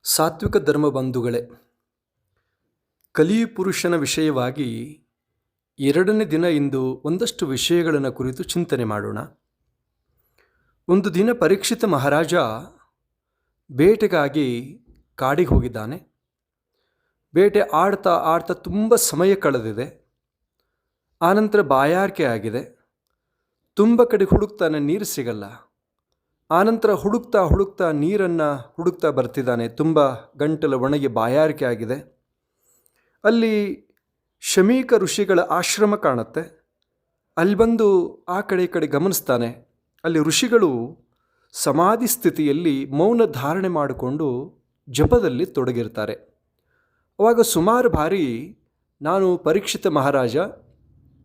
ಸಾತ್ವಿಕ ಧರ್ಮ ಬಂಧುಗಳೇ, ಕಲಿಪುರುಷನ ವಿಷಯವಾಗಿ ಎರಡನೇ ದಿನ ಇಂದು ಒಂದಷ್ಟು ವಿಷಯಗಳನ್ನು ಕುರಿತು ಚಿಂತನೆ ಮಾಡೋಣ. ಒಂದು ದಿನ ಪರೀಕ್ಷಿತ ಮಹಾರಾಜ ಬೇಟೆಗಾಗಿ ಕಾಡಿಗೆ ಹೋಗಿದ್ದಾನೆ. ಬೇಟೆ ಆಡ್ತಾ ಆಡ್ತಾ ತುಂಬ ಸಮಯ ಕಳೆದಿದೆ. ಆನಂತರ ಬಾಯಾರಿಕೆ ಆಗಿದೆ. ತುಂಬ ಕಡೆ ಹುಡುಕ್ತಾನೆ, ನೀರು ಸಿಗಲ್ಲ. ಆನಂತರ ಹುಡುಕ್ತಾ ನೀರನ್ನು ಹುಡುಕ್ತಾ ಬರ್ತಿದ್ದಾನೆ. ತುಂಬ ಗಂಟಲು ಒಣಗಿ ಬಾಯಾರಿಕೆ ಆಗಿದೆ. ಅಲ್ಲಿ ಶಮೀಕ ಋಷಿಗಳ ಆಶ್ರಮ ಕಾಣುತ್ತೆ. ಅಲ್ಲಿ ಬಂದು ಆ ಕಡೆ ಗಮನಿಸ್ತಾನೆ. ಅಲ್ಲಿ ಋಷಿಗಳು ಸಮಾಧಿ ಸ್ಥಿತಿಯಲ್ಲಿ ಮೌನ ಧಾರಣೆ ಮಾಡಿಕೊಂಡು ಜಪದಲ್ಲಿ ತೊಡಗಿರ್ತಾರೆ. ಆವಾಗ ಸುಮಾರು ಬಾರಿ ನಾನು ಪರೀಕ್ಷಿತ ಮಹಾರಾಜ,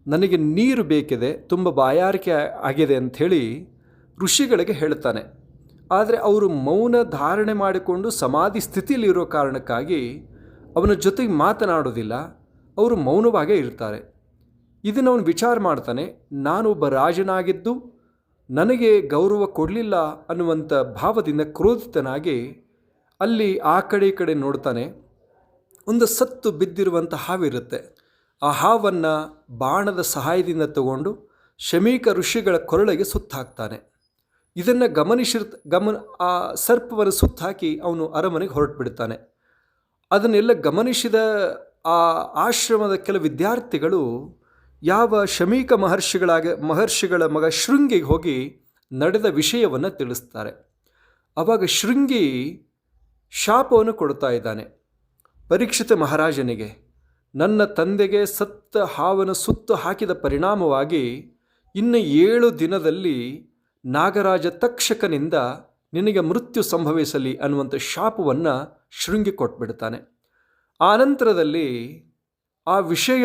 ನನಗೆ ನೀರು ಬೇಕಿದೆ, ತುಂಬ ಬಾಯಾರಿಕೆ ಆಗಿದೆ ಅಂಥೇಳಿ ಋಷಿಗಳಿಗೆ ಹೇಳ್ತಾನೆ. ಆದರೆ ಅವರು ಮೌನ ಧಾರಣೆ ಮಾಡಿಕೊಂಡು ಸಮಾಧಿ ಸ್ಥಿತಿಯಲ್ಲಿರೋ ಕಾರಣಕ್ಕಾಗಿ ಅವನ ಜೊತೆಗೆ ಮಾತನಾಡೋದಿಲ್ಲ. ಅವರು ಮೌನವಾಗೇ ಇರ್ತಾರೆ. ಇದನ್ನು ಅವನು ವಿಚಾರ ಮಾಡ್ತಾನೆ. ನಾನೊಬ್ಬ ರಾಜನಾಗಿದ್ದು ನನಗೆ ಗೌರವ ಕೊಡಲಿಲ್ಲ ಅನ್ನುವಂಥ ಭಾವದಿಂದ ಕ್ರೋಧಿತನಾಗಿ ಅಲ್ಲಿ ಆ ಕಡೆ ನೋಡ್ತಾನೆ. ಒಂದು ಸತ್ತು ಬಿದ್ದಿರುವಂಥ ಹಾವಿರುತ್ತೆ. ಆ ಹಾವನ್ನು ಬಾಣದ ಸಹಾಯದಿಂದ ತಗೊಂಡು ಶಮೀಕ ಋಷಿಗಳ ಕೊರಳಿಗೆ ಸುತ್ತಾಕ್ತಾನೆ. ಇದನ್ನು ಆ ಸರ್ಪವನ್ನು ಸುತ್ತಾಕಿ ಅವನು ಅರಮನೆಗೆ ಹೊರಟು ಬಿಡ್ತಾನೆ. ಅದನ್ನೆಲ್ಲ ಗಮನಿಸಿದ ಆ ಆಶ್ರಮದ ಕೆಲ ವಿದ್ಯಾರ್ಥಿಗಳು ಯಾವ ಶಮೀಕ ಮಹರ್ಷಿಗಳ ಮಗ ಶೃಂಗಿಗೆ ಹೋಗಿ ನಡೆದ ವಿಷಯವನ್ನು ತಿಳಿಸ್ತಾರೆ. ಆವಾಗ ಶೃಂಗಿ ಶಾಪವನ್ನು ಕೊಡ್ತಾ ಇದ್ದಾನೆ ಪರೀಕ್ಷಿತ ಮಹಾರಾಜನಿಗೆ. ನನ್ನ ತಂದೆಗೆ ಸತ್ತ ಹಾವನ್ನು ಸುತ್ತು ಹಾಕಿದ ಪರಿಣಾಮವಾಗಿ ಇನ್ನು 7 ದಿನದಲ್ಲಿ ನಾಗರಾಜ ತಕ್ಷಕನಿಂದ ನಿನಗೆ ಮೃತ್ಯು ಸಂಭವಿಸಲಿ ಅನ್ನುವಂಥ ಶಾಪವನ್ನು ಶೃಂಗಿ ಕೊಟ್ಬಿಡ್ತಾನೆ. ಆನಂತರದಲ್ಲಿ ಆ ವಿಷಯ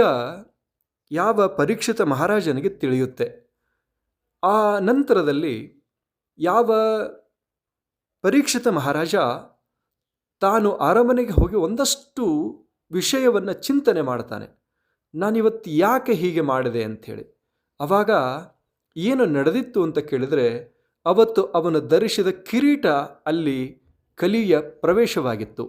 ಯಾವ ಪರೀಕ್ಷಿತ ಮಹಾರಾಜನಿಗೆ ತಿಳಿಯುತ್ತೆ. ಆ ನಂತರದಲ್ಲಿ ಯಾವ ಪರೀಕ್ಷಿತ ಮಹಾರಾಜ ತಾನು ಅರಮನೆಗೆ ಹೋಗಿ ಒಂದಷ್ಟು ವಿಷಯವನ್ನು ಚಿಂತನೆ ಮಾಡ್ತಾನೆ. ನಾನಿವತ್ತು ಯಾಕೆ ಹೀಗೆ ಮಾಡಿದೆ ಅಂಥೇಳಿ. ಆವಾಗ ಏನು ನಡೆದಿತ್ತು ಅಂತ ಕೇಳಿದರೆ, ಅವತ್ತು ಅವನು ಧರಿಸಿದ ಕಿರೀಟ ಅಲ್ಲಿ ಕಲಿಯ ಪ್ರವೇಶವಾಗಿತ್ತು.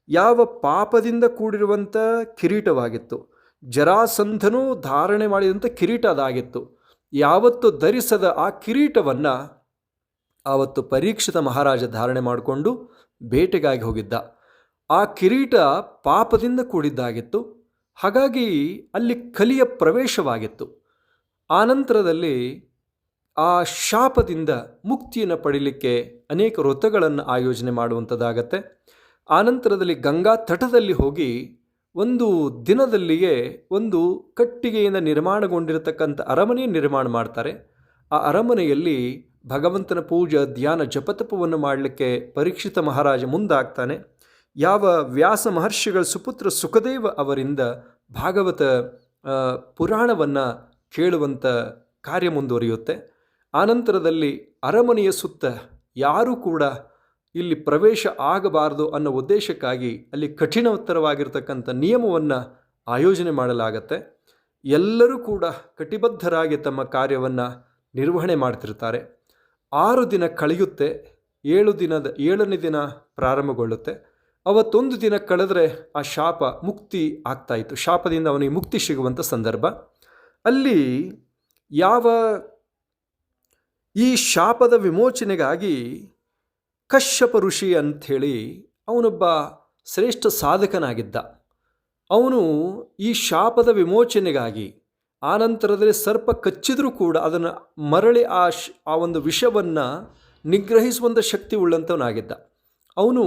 ಯಾವ ಪಾಪದಿಂದ ಕೂಡಿರುವಂಥ ಕಿರೀಟವಾಗಿತ್ತು. ಜರಾಸಂಧನೂ ಧಾರಣೆ ಮಾಡಿದಂಥ ಕಿರೀಟ ಅದಾಗಿತ್ತು. ಯಾವತ್ತು ಧರಿಸದ ಆ ಕಿರೀಟವನ್ನು ಆವತ್ತು ಪರೀಕ್ಷಿತ ಮಹಾರಾಜ ಧಾರಣೆ ಮಾಡಿಕೊಂಡು ಬೇಟೆಗಾಗಿ ಹೋಗಿದ್ದ. ಆ ಕಿರೀಟ ಪಾಪದಿಂದ ಕೂಡಿದ್ದಾಗಿತ್ತು. ಹಾಗಾಗಿ ಅಲ್ಲಿ ಕಲಿಯ ಪ್ರವೇಶವಾಗಿತ್ತು. ಆನಂತರದಲ್ಲಿ ಆ ಶಾಪದಿಂದ ಮುಕ್ತಿಯನ್ನು ಪಡೀಲಿಕ್ಕೆ ಅನೇಕ ವ್ರತಗಳನ್ನು ಆಯೋಜನೆ ಮಾಡುವಂಥದ್ದಾಗತ್ತೆ. ಆನಂತರದಲ್ಲಿ ಗಂಗಾ ತಟದಲ್ಲಿ ಹೋಗಿ ಒಂದು ದಿನದಲ್ಲಿಯೇ ಒಂದು ಕಟ್ಟಿಗೆಯಿಂದ ನಿರ್ಮಾಣಗೊಂಡಿರತಕ್ಕಂಥ ಅರಮನೆ ನಿರ್ಮಾಣ ಮಾಡ್ತಾರೆ. ಆ ಅರಮನೆಯಲ್ಲಿ ಭಗವಂತನ ಪೂಜಾ ಧ್ಯಾನ ಜಪತಪವನ್ನು ಮಾಡಲಿಕ್ಕೆ ಪರೀಕ್ಷಿತ ಮಹಾರಾಜ ಮುಂದಾಗ್ತಾನೆ. ಯಾವ ವ್ಯಾಸ ಮಹರ್ಷಿಗಳ ಸುಪುತ್ರ ಸುಖದೇವ ಅವರಿಂದ ಭಾಗವತ ಪುರಾಣವನ್ನು ಕೇಳುವಂಥ ಕಾರ್ಯ ಮುಂದುವರಿಯುತ್ತೆ. ಆನಂತರದಲ್ಲಿ ಅರಮನೆಯ ಸುತ್ತ ಯಾರೂ ಕೂಡ ಇಲ್ಲಿ ಪ್ರವೇಶ ಆಗಬಾರದು ಅನ್ನೋ ಉದ್ದೇಶಕ್ಕಾಗಿ ಅಲ್ಲಿ ಕಠಿಣೋತ್ತರವಾಗಿರ್ತಕ್ಕಂಥ ನಿಯಮವನ್ನು ಆಯೋಜನೆ ಮಾಡಲಾಗತ್ತೆ. ಎಲ್ಲರೂ ಕೂಡ ಕಟಿಬದ್ಧರಾಗಿ ತಮ್ಮ ಕಾರ್ಯವನ್ನು ನಿರ್ವಹಣೆ ಮಾಡ್ತಿರ್ತಾರೆ. 6 ದಿನ ಕಳೆಯುತ್ತೆ. 7ನೇ ದಿನ ಪ್ರಾರಂಭಗೊಳ್ಳುತ್ತೆ. ಅವತ್ತೊಂದು ದಿನ ಕಳೆದರೆ ಆ ಶಾಪ ಮುಕ್ತಿ ಆಗ್ತಾಯಿತ್ತು. ಶಾಪದಿಂದ ಅವನಿಗೆ ಮುಕ್ತಿ ಸಿಗುವಂಥ ಸಂದರ್ಭ. ಅಲ್ಲಿ ಯಾವ ಈ ಶಾಪದ ವಿಮೋಚನೆಗಾಗಿ ಕಶ್ಯಪ ಋಷಿ ಅಂಥೇಳಿ ಅವನೊಬ್ಬ ಶ್ರೇಷ್ಠ ಸಾಧಕನಾಗಿದ್ದ. ಅವನು ಈ ಶಾಪದ ವಿಮೋಚನೆಗಾಗಿ ಆನಂತರದಲ್ಲಿ ಸರ್ಪ ಕಚ್ಚಿದರೂ ಕೂಡ ಅದನ್ನು ಮರಳಿ ಆ ಒಂದು ವಿಷವನ್ನು ನಿಗ್ರಹಿಸುವಂಥ ಶಕ್ತಿ ಉಳ್ಳಂಥವನಾಗಿದ್ದ. ಅವನು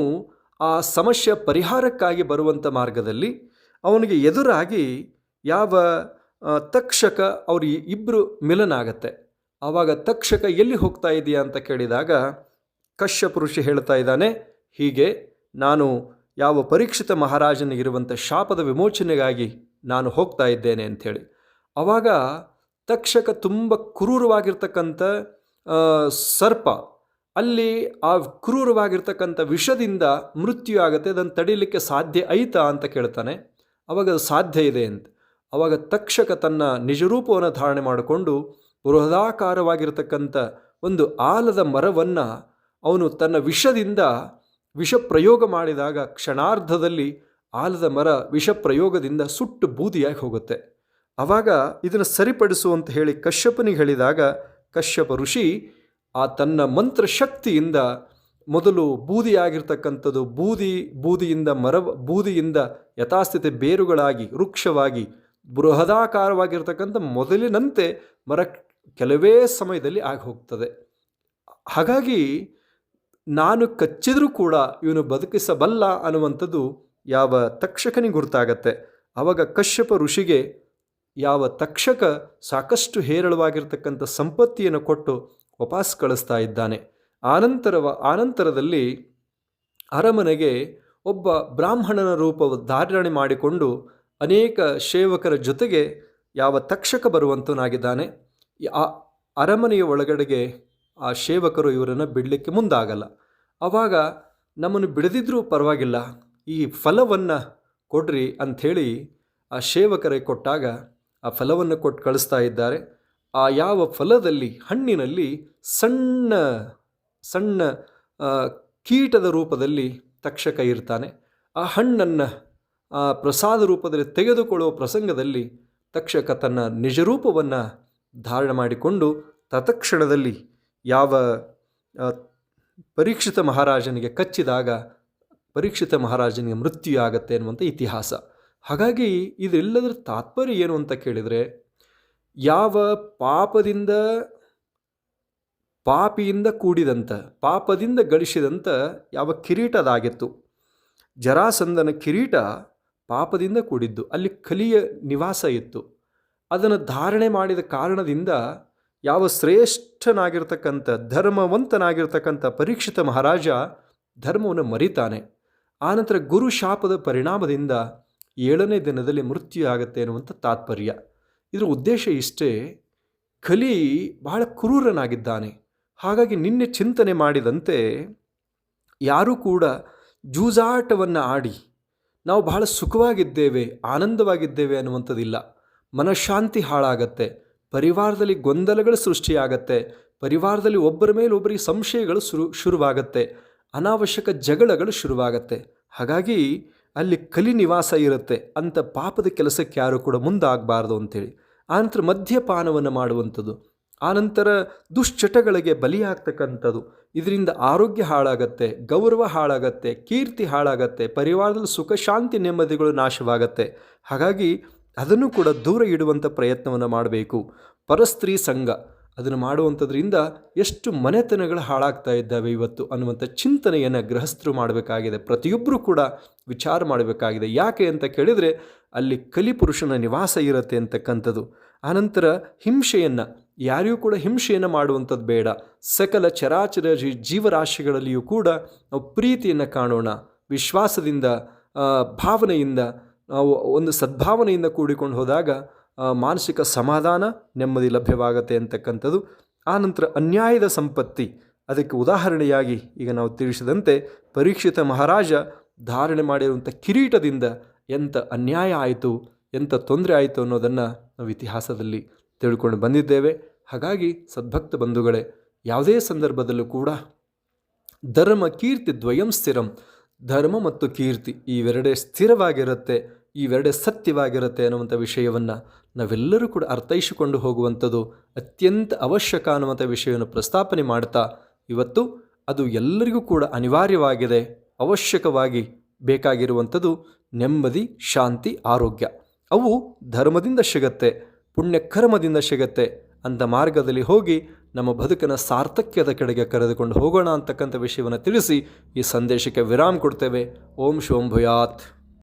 ಆ ಸಮಸ್ಯೆ ಪರಿಹಾರಕ್ಕಾಗಿ ಬರುವಂಥ ಮಾರ್ಗದಲ್ಲಿ ಅವನಿಗೆ ಎದುರಾಗಿ ಯಾವ ತಕ್ಷಕ ಅವರು ಇಬ್ಬರು ಮಿಲನ ಆಗತ್ತೆ. ಆವಾಗ ತಕ್ಷಕ ಎಲ್ಲಿ ಹೋಗ್ತಾ ಇದೆಯಾ ಅಂತ ಕೇಳಿದಾಗ ಕಶ್ಯಪ ಋಷಿ ಹೇಳ್ತಾ ಇದ್ದಾನೆ, ಹೀಗೆ ನಾನು ಯಾವ ಪರೀಕ್ಷಿತ ಮಹಾರಾಜನಿಗಿರುವಂಥ ಶಾಪದ ವಿಮೋಚನೆಗಾಗಿ ನಾನು ಹೋಗ್ತಾ ಇದ್ದೇನೆ ಅಂಥೇಳಿ. ಆವಾಗ ತಕ್ಷಕ ತುಂಬ ಕ್ರೂರವಾಗಿರ್ತಕ್ಕಂಥ ಸರ್ಪ, ಅಲ್ಲಿ ಆ ಕ್ರೂರವಾಗಿರ್ತಕ್ಕಂಥ ವಿಷದಿಂದ ಮೃತ್ಯು ಆಗುತ್ತೆ. ಅದನ್ನು ತಡೀಲಿಕ್ಕೆ ಸಾಧ್ಯ ಐತಾ ಅಂತ ಕೇಳ್ತಾನೆ. ಆವಾಗ ಅದು ಸಾಧ್ಯ ಇದೆ ಅಂತ. ಆವಾಗ ತಕ್ಷಕ ತನ್ನ ನಿಜರೂಪವನ್ನು ಧಾರಣೆ ಮಾಡಿಕೊಂಡು ಬೃಹದಾಕಾರವಾಗಿರ್ತಕ್ಕಂಥ ಒಂದು ಆಲದ ಮರವನ್ನು ಅವನು ತನ್ನ ವಿಷದಿಂದ ವಿಷಪ್ರಯೋಗ ಮಾಡಿದಾಗ ಕ್ಷಣಾರ್ಧದಲ್ಲಿ ಆಲದ ಮರ ವಿಷಪ್ರಯೋಗದಿಂದ ಸುಟ್ಟು ಬೂದಿಯಾಗಿ ಹೋಗುತ್ತೆ. ಆವಾಗ ಇದನ್ನು ಸರಿಪಡಿಸು ಅಂತ ಹೇಳಿ ಕಶ್ಯಪನಿಗೆ ಹೇಳಿದಾಗ ಕಶ್ಯಪ ಋಷಿ ಆ ತನ್ನ ಮಂತ್ರಶಕ್ತಿಯಿಂದ ಮೊದಲು ಬೂದಿಯಾಗಿರ್ತಕ್ಕಂಥದ್ದು ಬೂದಿಯಿಂದ ಬೂದಿಯಿಂದ ಯಥಾಸ್ಥಿತಿ ಬೇರುಗಳಾಗಿ ವೃಕ್ಷವಾಗಿ ಬೃಹದಾಕಾರವಾಗಿರ್ತಕ್ಕಂಥ ಮೊದಲಿನಂತೆ ಮರ ಕೆಲವೇ ಸಮಯದಲ್ಲಿ ಆಗಿ ಹೋಗ್ತದೆ. ಹಾಗಾಗಿ ನಾನು ಕಚ್ಚಿದ್ರೂ ಕೂಡ ಇವನು ಬದುಕಿಸಬಲ್ಲ ಅನ್ನುವಂಥದ್ದು ಯಾವ ತಕ್ಷಕನಿಗೆ ಗುರ್ತಾಗತ್ತೆ. ಆವಾಗ ಕಶ್ಯಪ ಋಷಿಗೆ ಯಾವ ತಕ್ಷಕ ಸಾಕಷ್ಟು ಹೇರಳವಾಗಿರ್ತಕ್ಕಂಥ ಸಂಪತ್ತಿಯನ್ನು ಕೊಟ್ಟು ವಾಪಸ್ ಕಳಿಸ್ತಾ ಇದ್ದಾನೆ. ಆನಂತರದಲ್ಲಿ ಅರಮನೆಗೆ ಒಬ್ಬ ಬ್ರಾಹ್ಮಣನ ರೂಪ ಧಾರಣೆ ಮಾಡಿಕೊಂಡು ಅನೇಕ ಸೇವಕರ ಜೊತೆಗೆ ಯಾವ ತಕ್ಷಕ ಬರುವಂತನಾಗಿದ್ದಾನೆ. ಆ ಅರಮನೆಯ ಒಳಗಡೆಗೆ ಆ ಸೇವಕರು ಇವರನ್ನು ಬಿಡಲಿಕ್ಕೆ ಮುಂದಾಗಲ್ಲ. ಆವಾಗ ನಮ್ಮನ್ನು ಬಿಡದಿದ್ರೂ ಪರವಾಗಿಲ್ಲ, ಈ ಫಲವನ್ನು ಕೊಡ್ರಿ ಅಂಥೇಳಿ ಆ ಸೇವಕರಿಗೆ ಕೊಟ್ಟಾಗ ಆ ಫಲವನ್ನು ಕೊಟ್ಟು ಕಳಿಸ್ತಾ ಇದ್ದಾರೆ. ಆ ಯಾವ ಫಲದಲ್ಲಿ ಹಣ್ಣಿನಲ್ಲಿ ಸಣ್ಣ ಸಣ್ಣ ಕೀಟದ ರೂಪದಲ್ಲಿ ತಕ್ಷಕ ಇರ್ತಾನೆ. ಆ ಹಣ್ಣನ್ನು ಪ್ರಸಾದ ರೂಪದಲ್ಲಿ ತೆಗೆದುಕೊಳ್ಳುವ ಪ್ರಸಂಗದಲ್ಲಿ ತಕ್ಷಕ ತನ್ನ ನಿಜರೂಪವನ್ನು ಧಾರಣೆ ಮಾಡಿಕೊಂಡು ತತ್ಕ್ಷಣದಲ್ಲಿ ಯಾವ ಪರೀಕ್ಷಿತ ಮಹಾರಾಜನಿಗೆ ಕಚ್ಚಿದಾಗ ಪರೀಕ್ಷಿತ ಮಹಾರಾಜನಿಗೆ ಮೃತ್ಯು ಆಗತ್ತೆ ಅನ್ನುವಂಥ ಇತಿಹಾಸ. ಹಾಗಾಗಿ ಇದೆಲ್ಲದರ ತಾತ್ಪರ್ಯ ಏನು ಅಂತ ಕೇಳಿದರೆ, ಯಾವ ಪಾಪಿಯಿಂದ ಕೂಡಿದಂಥ ಪಾಪದಿಂದ ಗಳಿಸಿದಂಥ ಯಾವ ಕಿರೀಟ ಅದಾಗಿತ್ತು, ಜರಾಸಂಧನ ಕಿರೀಟ ಪಾಪದಿಂದ ಕೂಡಿದ್ದು, ಅಲ್ಲಿ ಕಲಿಯ ನಿವಾಸ ಇತ್ತು. ಅದನ್ನು ಧಾರಣೆ ಮಾಡಿದ ಕಾರಣದಿಂದ ಯಾವ ಶ್ರೇಷ್ಠನಾಗಿರ್ತಕ್ಕಂಥ ಧರ್ಮವಂತನಾಗಿರ್ತಕ್ಕಂಥ ಪರೀಕ್ಷಿತ ಮಹಾರಾಜ ಧರ್ಮವನ್ನು ಮರಿತಾನೆ. ಆನಂತರ ಗುರು ಶಾಪದ ಪರಿಣಾಮದಿಂದ 7ನೇ ದಿನದಲ್ಲಿ ಮೃತ್ಯು ಆಗುತ್ತೆ ಅನ್ನುವಂಥ ತಾತ್ಪರ್ಯ. ಇದರ ಉದ್ದೇಶ ಇಷ್ಟೇ, ಕಲಿ ಬಹಳ ಕ್ರೂರನಾಗಿದ್ದಾನೆ. ಹಾಗಾಗಿ ನಿನ್ನೆ ಚಿಂತನೆ ಮಾಡಿದಂತೆ ಯಾರೂ ಕೂಡ ಜೂಜಾಟವನ್ನು ಆಡಿ ನಾವು ಬಹಳ ಸುಖವಾಗಿದ್ದೇವೆ ಆನಂದವಾಗಿದ್ದೇವೆ ಅನ್ನುವಂಥದ್ದಿಲ್ಲ. ಮನಃಶಾಂತಿ ಹಾಳಾಗತ್ತೆ, ಪರಿವಾರದಲ್ಲಿ ಗೊಂದಲಗಳು ಸೃಷ್ಟಿಯಾಗತ್ತೆ, ಪರಿವಾರದಲ್ಲಿ ಒಬ್ಬರ ಮೇಲೆ ಒಬ್ಬರಿಗೆ ಸಂಶಯಗಳು ಶುರುವಾಗತ್ತೆ, ಅನಾವಶ್ಯಕ ಜಗಳಗಳು ಶುರುವಾಗತ್ತೆ. ಹಾಗಾಗಿ ಅಲ್ಲಿ ಕಲಿ ನಿವಾಸ ಇರುತ್ತೆ. ಅಂಥ ಪಾಪದ ಕೆಲಸಕ್ಕೆ ಯಾರು ಕೂಡ ಮುಂದಾಗಬಾರ್ದು ಅಂಥೇಳಿ. ಆನಂತರ ಮದ್ಯಪಾನವನ್ನು ಮಾಡುವಂಥದ್ದು, ಆನಂತರ ದುಶ್ಚಟಗಳಿಗೆ ಬಲಿಯಾಗ್ತಕ್ಕಂಥದ್ದು, ಇದರಿಂದ ಆರೋಗ್ಯ ಹಾಳಾಗತ್ತೆ, ಗೌರವ ಹಾಳಾಗತ್ತೆ, ಕೀರ್ತಿ ಹಾಳಾಗತ್ತೆ, ಪರಿವಾರದಲ್ಲಿ ಸುಖ ಶಾಂತಿ ನೆಮ್ಮದಿಗಳು ನಾಶವಾಗತ್ತೆ. ಹಾಗಾಗಿ ಅದನ್ನು ಕೂಡ ದೂರ ಇಡುವಂಥ ಪ್ರಯತ್ನವನ್ನು ಮಾಡಬೇಕು. ಪರಸ್ತ್ರೀ ಸಂಘ ಅದನ್ನು ಮಾಡುವಂಥದ್ರಿಂದ ಎಷ್ಟು ಮನೆತನಗಳು ಹಾಳಾಗ್ತಾ ಇದ್ದಾವೆ ಇವತ್ತು ಅನ್ನುವಂಥ ಚಿಂತನೆಯನ್ನು ಗೃಹಸ್ಥರು ಮಾಡಬೇಕಾಗಿದೆ. ಪ್ರತಿಯೊಬ್ಬರೂ ಕೂಡ ವಿಚಾರ ಮಾಡಬೇಕಾಗಿದೆ. ಯಾಕೆ ಅಂತ ಕೇಳಿದರೆ ಅಲ್ಲಿ ಕಲಿಪುರುಷನ ನಿವಾಸ ಇರುತ್ತೆ ಅಂತಕ್ಕಂಥದ್ದು. ಆನಂತರ ಹಿಂಸೆಯನ್ನು ಯಾರಿಗೂ ಕೂಡ ಹಿಂಸೆಯನ್ನು ಮಾಡುವಂಥದ್ದು ಬೇಡ. ಸಕಲ ಚರಾಚರ ಜೀವರಾಶಿಗಳಲ್ಲಿಯೂ ಕೂಡ ನಾವು ಪ್ರೀತಿಯನ್ನು ಕಾಣೋಣ. ವಿಶ್ವಾಸದಿಂದ ಭಾವನೆಯಿಂದ ನಾವು ಒಂದು ಸದ್ಭಾವನೆಯಿಂದ ಕೂಡಿಕೊಂಡು ಹೋದಾಗ ಮಾನಸಿಕ ಸಮಾಧಾನ ನೆಮ್ಮದಿ ಲಭ್ಯವಾಗತ್ತೆ ಅಂತಕ್ಕಂಥದ್ದು. ಆನಂತರ ಅನ್ಯಾಯದ ಸಂಪತ್ತಿ, ಅದಕ್ಕೆ ಉದಾಹರಣೆಯಾಗಿ ಈಗ ನಾವು ತಿಳಿಸಿದಂತೆ ಪರೀಕ್ಷಿತ ಮಹಾರಾಜ ಧಾರಣೆ ಮಾಡಿರುವಂಥ ಕಿರೀಟದಿಂದ ಎಂಥ ಅನ್ಯಾಯ ಆಯಿತು, ಎಂಥ ತೊಂದರೆ ಆಯಿತು ಅನ್ನೋದನ್ನು ನಾವು ಇತಿಹಾಸದಲ್ಲಿ ತಿಳ್ಕೊಂಡು ಬಂದಿದ್ದೇವೆ. ಹಾಗಾಗಿ ಸದ್ಭಕ್ತ ಬಂಧುಗಳೇ, ಯಾವುದೇ ಸಂದರ್ಭದಲ್ಲೂ ಕೂಡ ಧರ್ಮ ಕೀರ್ತಿ ದ್ವಯಂ ಸ್ಥಿರಂ, ಧರ್ಮ ಮತ್ತು ಕೀರ್ತಿ ಇವೆರಡೇ ಸ್ಥಿರವಾಗಿರುತ್ತೆ, ಇವೆರಡೇ ಸತ್ಯವಾಗಿರುತ್ತೆ ಅನ್ನುವಂಥ ವಿಷಯವನ್ನು ನಾವೆಲ್ಲರೂ ಕೂಡ ಅರ್ಥೈಸಿಕೊಂಡು ಹೋಗುವಂಥದ್ದು ಅತ್ಯಂತ ಅವಶ್ಯಕ ಅನ್ನುವಂಥ ವಿಷಯವನ್ನು ಪ್ರಸ್ತಾಪನೆ ಮಾಡ್ತಾ, ಇವತ್ತು ಅದು ಎಲ್ಲರಿಗೂ ಕೂಡ ಅನಿವಾರ್ಯವಾಗಿದೆ, ಅವಶ್ಯಕವಾಗಿ ಬೇಕಾಗಿರುವಂಥದ್ದು ನೆಮ್ಮದಿ, ಶಾಂತಿ, ಆರೋಗ್ಯ. ಅವು ಧರ್ಮದಿಂದ ಸಿಗತ್ತೆ, ಪುಣ್ಯಕರ್ಮದಿಂದ ಸಿಗತ್ತೆ. ಅಂಥ ಮಾರ್ಗದಲ್ಲಿ ಹೋಗಿ ನಮ್ಮ ಬದುಕಿನ ಸಾರ್ಥಕ್ಯದ ಕಡೆಗೆ ಕರೆದುಕೊಂಡು ಹೋಗೋಣ ಅಂತಕ್ಕಂಥ ವಿಷಯವನ್ನು ತಿಳಿಸಿ ಈ ಸಂದೇಶಕ್ಕೆ ವಿರಾಮ ಕೊಡ್ತೇವೆ. ಓಂ ಶೋಂ ಭೂಯಾತ್.